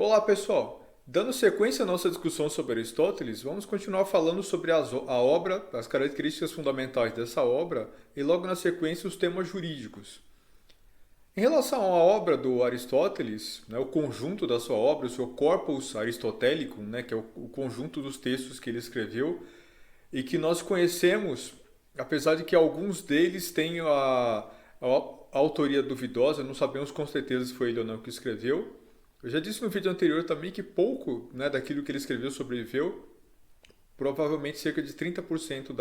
Olá, pessoal! Dando sequência à nossa discussão sobre Aristóteles, vamos continuar falando sobre a obra, as características fundamentais dessa obra e logo na sequência os temas jurídicos. Em relação à obra do Aristóteles, o conjunto da sua obra, o seu corpus aristotélico, que é o conjunto dos textos que ele escreveu e que nós conhecemos, apesar de que alguns deles têm a autoria duvidosa, não sabemos com certeza se foi ele ou não que escreveu. Eu já disse no vídeo anterior também que pouco, daquilo que ele escreveu sobreviveu, provavelmente cerca de 30%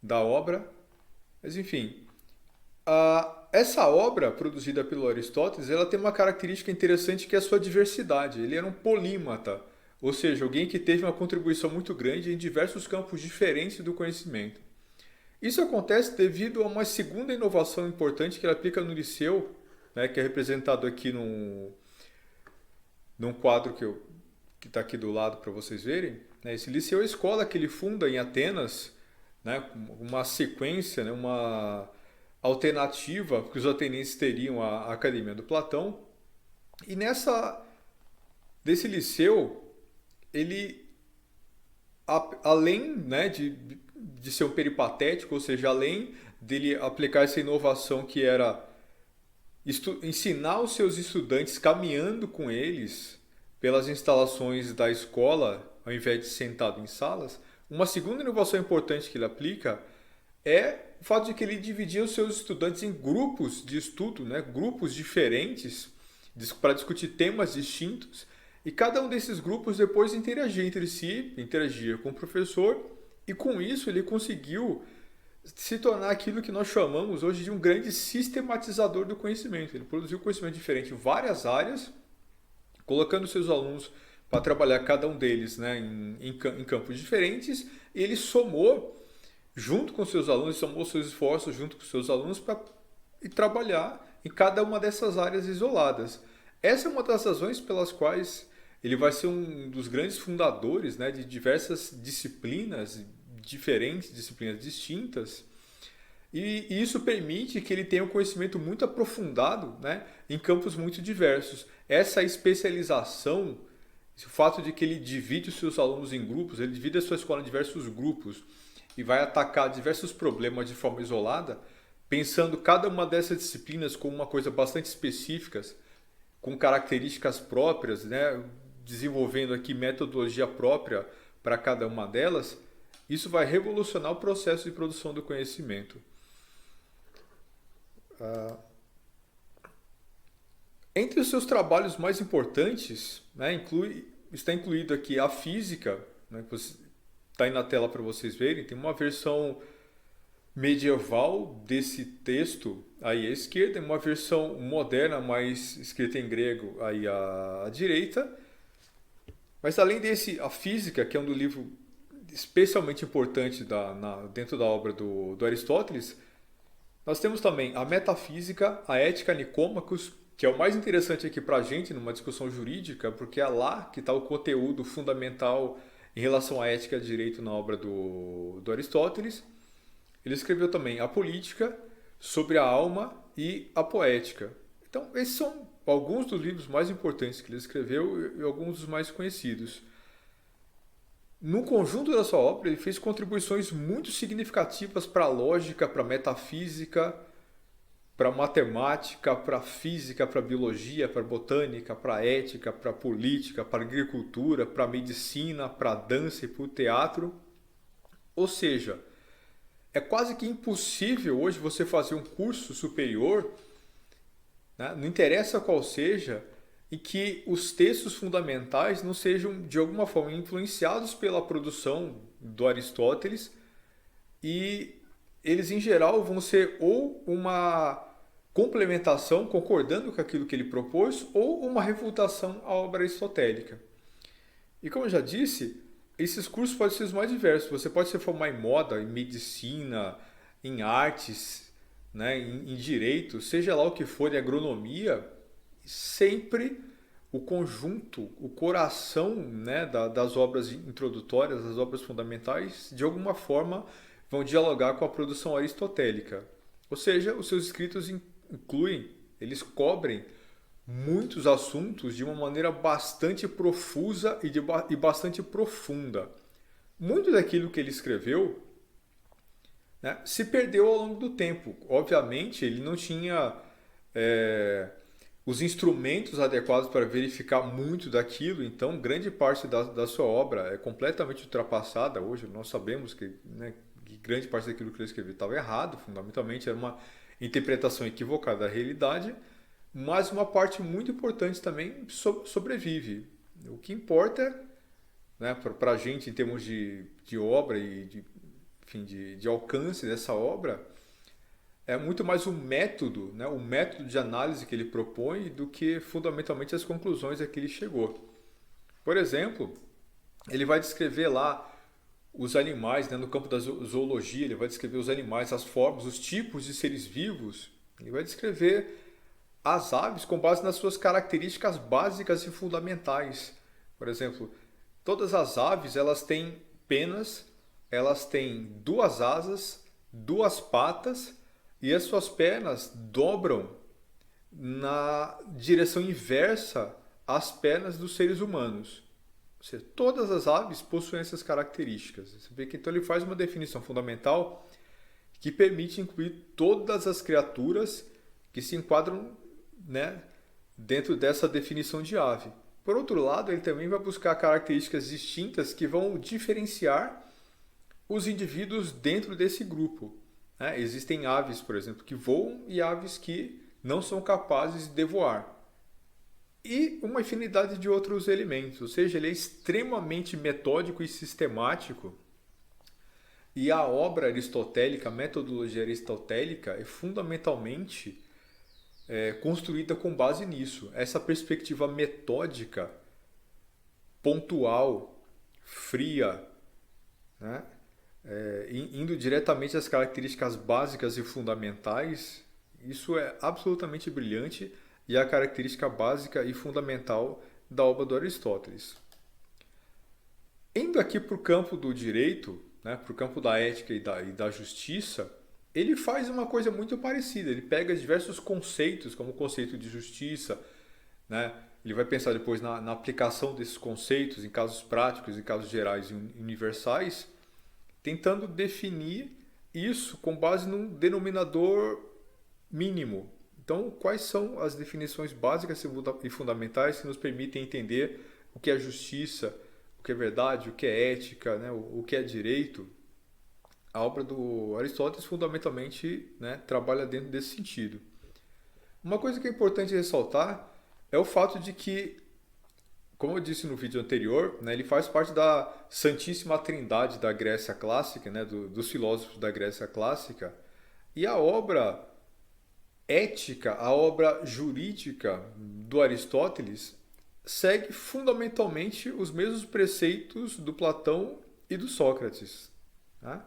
da obra. Mas enfim, essa obra produzida pelo Aristóteles, ela tem uma característica interessante que é a sua diversidade. Ele era um polímata, ou seja, alguém que teve uma contribuição muito grande em diversos campos diferentes do conhecimento. Isso acontece devido a uma segunda inovação importante que ele aplica no Liceu, que é representado aqui num quadro que está aqui do lado para vocês verem. Esse Liceu é a escola que ele funda em Atenas, uma sequência, uma alternativa que os atenienses teriam à Academia do Platão. E desse liceu, ele, além de ser um peripatético, ou seja, além dele aplicar essa inovação que era ensinar os seus estudantes caminhando com eles pelas instalações da escola, ao invés de sentado em salas, uma segunda inovação importante que ele aplica é o fato de que ele dividia os seus estudantes em grupos de estudo, grupos diferentes, para discutir temas distintos, e cada um desses grupos depois interagia entre si, interagia com o professor, e com isso ele conseguiu se tornar aquilo que nós chamamos hoje de um grande sistematizador do conhecimento. Ele produziu conhecimento diferente em várias áreas, colocando seus alunos para trabalhar cada um deles em campos diferentes, e ele somou junto com seus alunos, somou seus esforços junto com seus alunos para trabalhar em cada uma dessas áreas isoladas. Essa é uma das razões pelas quais ele vai ser um dos grandes fundadores de diversas disciplinas diferentes, disciplinas distintas, e isso permite que ele tenha um conhecimento muito aprofundado em campos muito diversos. Essa especialização, o fato de que ele divide os seus alunos em grupos, ele divide a sua escola em diversos grupos e vai atacar diversos problemas de forma isolada, pensando cada uma dessas disciplinas como uma coisa bastante específica, com características próprias, desenvolvendo aqui metodologia própria para cada uma delas. Isso vai revolucionar o processo de produção do conhecimento. Entre os seus trabalhos mais importantes, está incluído aqui a física, que está aí na tela para vocês verem. Tem uma versão medieval desse texto aí à esquerda, e uma versão moderna, mais escrita em grego aí à direita. Mas além desse, a física, que é um do livro especialmente importante dentro da obra do Aristóteles, nós temos também a metafísica, a ética Nicômacos, que é o mais interessante aqui para a gente numa discussão jurídica, porque é lá que está o conteúdo fundamental em relação à ética e direito na obra do Aristóteles. Ele escreveu também a política, sobre a alma e a poética. Então, esses são alguns dos livros mais importantes que ele escreveu e alguns dos mais conhecidos. No conjunto da sua obra, ele fez contribuições muito significativas para a lógica, para a metafísica, para a matemática, para a física, para a biologia, para a botânica, para a ética, para a política, para a agricultura, para a medicina, para a dança e para o teatro. Ou seja, é quase que impossível hoje você fazer um curso superior, não interessa qual seja, e que os textos fundamentais não sejam de alguma forma influenciados pela produção do Aristóteles, e eles em geral vão ser ou uma complementação, concordando com aquilo que ele propôs, ou uma refutação à obra aristotélica. E como eu já disse, esses cursos podem ser os mais diversos. Você pode se formar em moda, em medicina, em artes, em direito, seja lá o que for, em agronomia. Sempre o conjunto, o coração das obras introdutórias, das obras fundamentais, de alguma forma vão dialogar com a produção aristotélica. Ou seja, os seus escritos incluem, eles cobrem muitos assuntos de uma maneira bastante profusa e bastante profunda. Muito daquilo que ele escreveu, né, se perdeu ao longo do tempo. Obviamente, ele não tinha os instrumentos adequados para verificar muito daquilo, então grande parte da sua obra é completamente ultrapassada. Hoje nós sabemos que, né, que grande parte daquilo que ele escreveu estava errado, fundamentalmente era uma interpretação equivocada da realidade, mas uma parte muito importante também sobrevive. O que importa, né, para a gente em termos de obra e enfim, de alcance dessa obra é muito mais o método, né, o método de análise que ele propõe do que fundamentalmente as conclusões a que ele chegou. Por exemplo, ele vai descrever lá os animais, né, no campo da zoologia, ele vai descrever os animais, as formas, os tipos de seres vivos, ele vai descrever as aves com base nas suas características básicas e fundamentais. Por exemplo, todas as aves elas têm penas, elas têm duas asas, duas patas e as suas pernas dobram na direção inversa às pernas dos seres humanos. Ou seja, todas as aves possuem essas características. Você vê que então ele faz uma definição fundamental que permite incluir todas as criaturas que se enquadram, né, dentro dessa definição de ave. Por outro lado, ele também vai buscar características distintas que vão diferenciar os indivíduos dentro desse grupo. Né? Existem aves, por exemplo, que voam e aves que não são capazes de voar. E uma infinidade de outros elementos. Ou seja, ele é extremamente metódico e sistemático. E a obra aristotélica, a metodologia aristotélica, é fundamentalmente construída com base nisso. Essa perspectiva metódica, pontual, fria, né? Indo diretamente às características básicas e fundamentais, isso é absolutamente brilhante e é a característica básica e fundamental da obra do Aristóteles. Indo aqui para o campo do direito, né, para o campo da ética e da justiça, ele faz uma coisa muito parecida. Ele pega diversos conceitos, como o conceito de justiça, né? Ele vai pensar depois na aplicação desses conceitos em casos práticos, em casos gerais e universais, tentando definir isso com base num denominador mínimo. Então, quais são as definições básicas e fundamentais que nos permitem entender o que é justiça, o que é verdade, o que é ética, né, o que é direito? A obra do Aristóteles fundamentalmente, né, trabalha dentro desse sentido. Uma coisa que é importante ressaltar é o fato de que, como eu disse no vídeo anterior, né, ele faz parte da Santíssima Trindade da Grécia Clássica, né, dos filósofos da Grécia Clássica, e a obra ética, a obra jurídica do Aristóteles segue fundamentalmente os mesmos preceitos do Platão e do Sócrates. Né?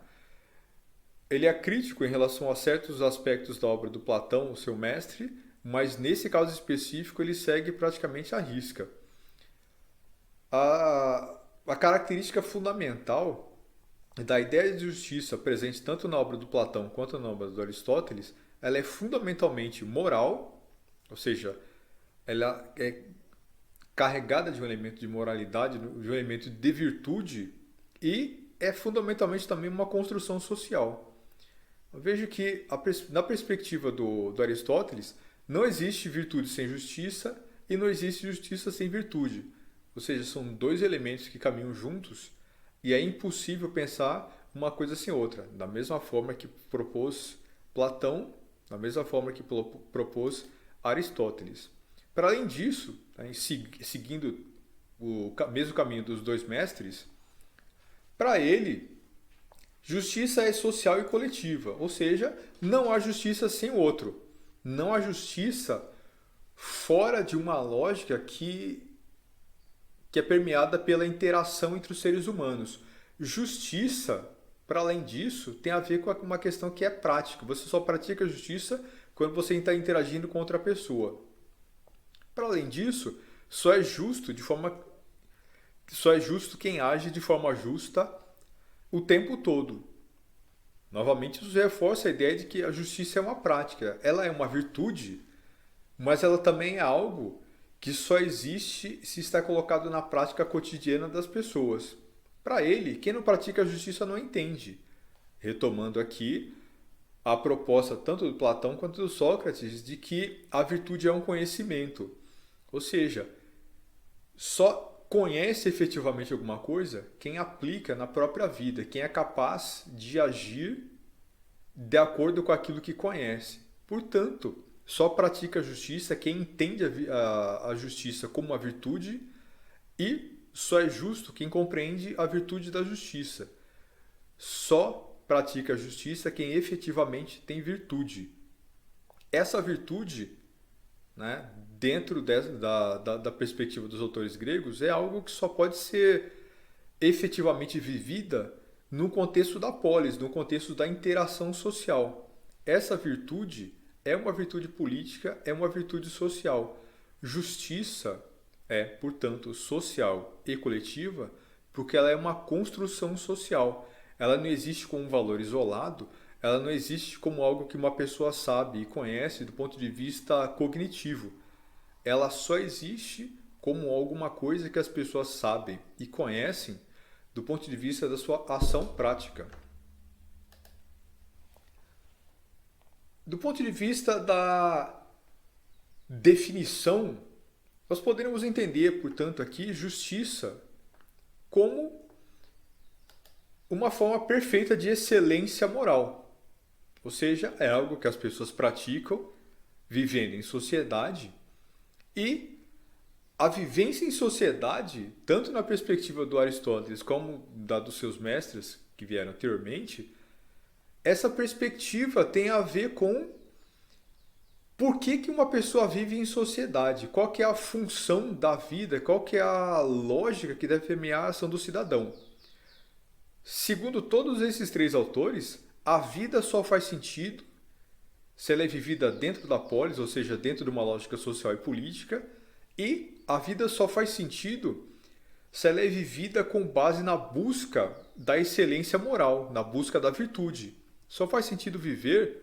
Ele é crítico em relação a certos aspectos da obra do Platão, o seu mestre, mas nesse caso específico ele segue praticamente à risca. A característica fundamental da ideia de justiça presente tanto na obra do Platão quanto na obra do Aristóteles, ela é fundamentalmente moral, ou seja, ela é carregada de um elemento de moralidade, de um elemento de virtude e é fundamentalmente também uma construção social. Eu vejo que na perspectiva do Aristóteles não existe virtude sem justiça e não existe justiça sem virtude. Ou seja, são dois elementos que caminham juntos e é impossível pensar uma coisa sem outra. Da mesma forma que propôs Platão, da mesma forma que propôs Aristóteles. Para além disso, seguindo o mesmo caminho dos dois mestres, para ele, justiça é social e coletiva, ou seja, não há justiça sem o outro. Não há justiça fora de uma lógica que é permeada pela interação entre os seres humanos. Justiça, para além disso, tem a ver com uma questão que é prática. Você só pratica justiça quando você está interagindo com outra pessoa. Para além disso, só é justo quem age de forma justa o tempo todo. Novamente, isso reforça a ideia de que a justiça é uma prática. Ela é uma virtude mas ela também é algo que só existe se está colocado na prática cotidiana das pessoas. Para ele, quem não pratica a justiça não entende. Retomando aqui a proposta tanto do Platão quanto do Sócrates de que a virtude é um conhecimento. Ou seja, só conhece efetivamente alguma coisa quem aplica na própria vida, quem é capaz de agir de acordo com aquilo que conhece. Portanto, só pratica a justiça quem entende a justiça como uma virtude e só é justo quem compreende a virtude da justiça. Só pratica a justiça quem efetivamente tem virtude. Essa virtude, né, dentro da perspectiva dos autores gregos, é algo que só pode ser efetivamente vivida no contexto da polis, no contexto da interação social. Essa virtude é uma virtude política, é uma virtude social. Justiça é, portanto, social e coletiva, porque ela é uma construção social. Ela não existe como um valor isolado, ela não existe como algo que uma pessoa sabe e conhece do ponto de vista cognitivo. Ela só existe como alguma coisa que as pessoas sabem e conhecem do ponto de vista da sua ação prática. Do ponto de vista da definição, nós poderíamos entender, portanto, aqui justiça como uma forma perfeita de excelência moral. Ou seja, é algo que as pessoas praticam vivendo em sociedade e a vivência em sociedade, tanto na perspectiva do Aristóteles como da dos seus mestres que vieram anteriormente, essa perspectiva tem a ver com por que uma pessoa vive em sociedade, qual que é a função da vida, qual que é a lógica que deve permear a ação do cidadão. Segundo todos esses três autores, a vida só faz sentido se ela é vivida dentro da polis, ou seja, dentro de uma lógica social e política, e a vida só faz sentido se ela é vivida com base na busca da excelência moral, na busca da virtude. Só faz sentido viver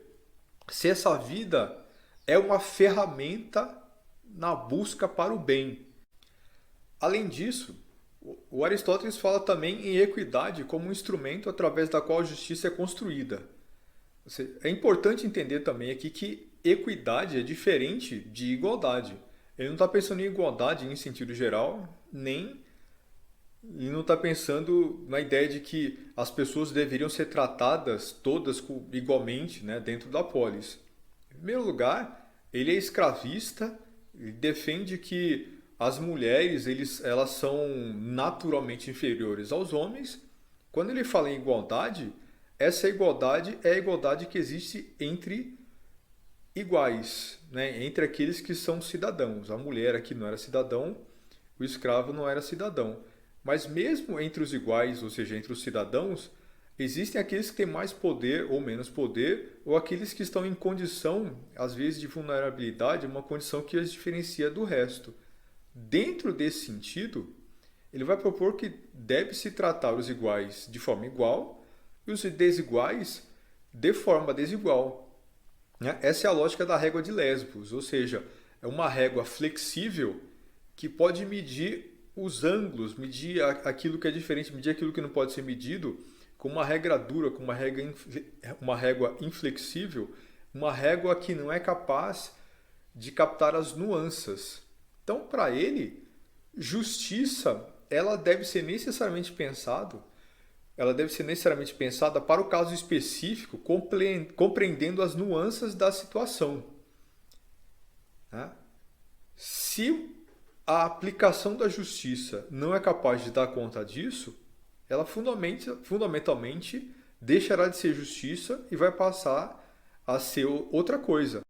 se essa vida é uma ferramenta na busca para o bem. Além disso, o Aristóteles fala também em equidade como um instrumento através da qual a justiça é construída. É importante entender também aqui que equidade é diferente de igualdade. Ele não está pensando em igualdade em sentido geral, nem ele não está pensando na ideia de que as pessoas deveriam ser tratadas todas igualmente, né, dentro da polis. Em primeiro lugar, ele é escravista, ele defende que as mulheres elas são naturalmente inferiores aos homens. Quando ele fala em igualdade, essa igualdade é a igualdade que existe entre iguais, né? Entre aqueles que são cidadãos. A mulher aqui não era cidadão, o escravo não era cidadão. Mas mesmo entre os iguais, ou seja, entre os cidadãos, existem aqueles que têm mais poder ou menos poder, ou aqueles que estão em condição, às vezes, de vulnerabilidade, uma condição que os diferencia do resto. Dentro desse sentido, ele vai propor que deve-se tratar os iguais de forma igual e os desiguais de forma desigual. Essa é a lógica da régua de Lesbos, ou seja, é uma régua flexível que pode medir os ângulos, medir aquilo que é diferente, medir aquilo que não pode ser medido, com uma regra dura, com uma régua inflexível, uma régua que não é capaz de captar as nuances. Então, para ele, justiça, ela deve ser necessariamente pensada para o caso específico, compreendendo as nuances da situação. Se a aplicação da justiça não é capaz de dar conta disso, ela fundamentalmente deixará de ser justiça e vai passar a ser outra coisa.